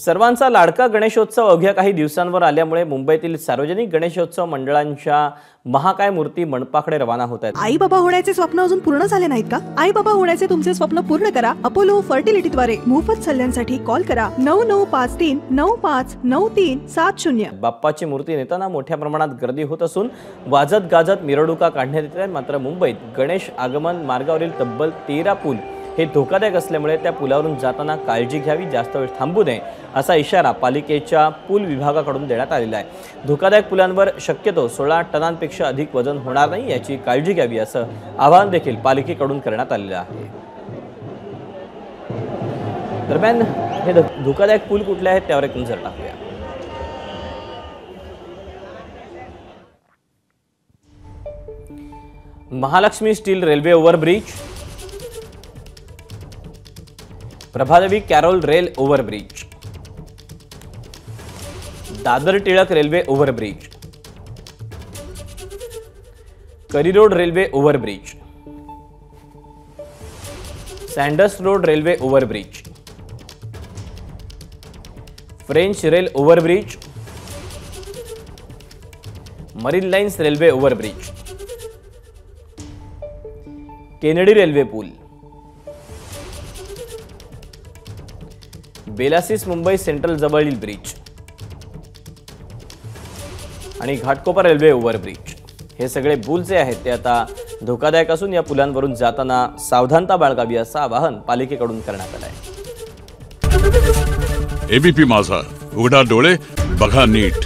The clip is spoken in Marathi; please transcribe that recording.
सर्वांचा लाडका गणेशोत्सव अवघ्या काही दिवसांवर आल्यामुळे मुंबईतील सार्वजनिक गणेशोत्सव मंडळांच्या महाकाय मूर्ती मंडपाकडे रवाना होत आहेत। आई बाबा होण्याचे स्वप्न अजून पूर्ण झाले नाहीत का? आई बाबा होण्याचे तुमचे स्वप्न पूर्ण करा अपोलो फर्टिलिटीद्वारे। मोफत सल्ल्यांसाठी कॉल करा 9953 959370। बाप्पाची मूर्ती नेताना मोठ्या प्रमाणात गर्दी होत असून वाजत गाजत मिरवणुका काढण्यात येत आहेत। मात्र मुंबईत गणेश आगमन मार्गावरील तब्बल 13 पूल हे धोकादायक असल्यामुळे त्या पुलावरून जाताना काळजी घ्यावी, जास्त वेळ थांबू नये असा इशारा पालिकेच्या पूल विभागाकडून देण्यात आलेला आहे। धोकादायक पुलांवर शक्यतो 16 टनांपेक्षा अधिक वजन होणार नाही याची काळजी घ्यावी असं आवाहन देखील पालिकेकडून करण्यात आलेलं आहे। दरम्यान हे धोकादायक पूल कुठले आहेत त्यावर एक नजर टाकूया। Mahalaxmi steel railway overbridge, Prabhadevi Carroll rail overbridge, Dadar Tilak railway overbridge, Curry road railway overbridge, Sandhurst road railway overbridge, French rail overbridge, Marine Lines railway overbridge, Kennedy railway पूल, बेलासिस मुंबई सेंट्रल जवळील ब्रिज आणि घाटकोपर रेल्वे ओव्हरब्रिज हे सगळे पूल जे आहेत ते आता धोकादायक असून या पुलांवरून जाताना सावधानता बाळगावी असं आवाहन पालिकेकडून करण्यात आलं आहे। एबीपी माझा, उघडा डोळे बघा नीट।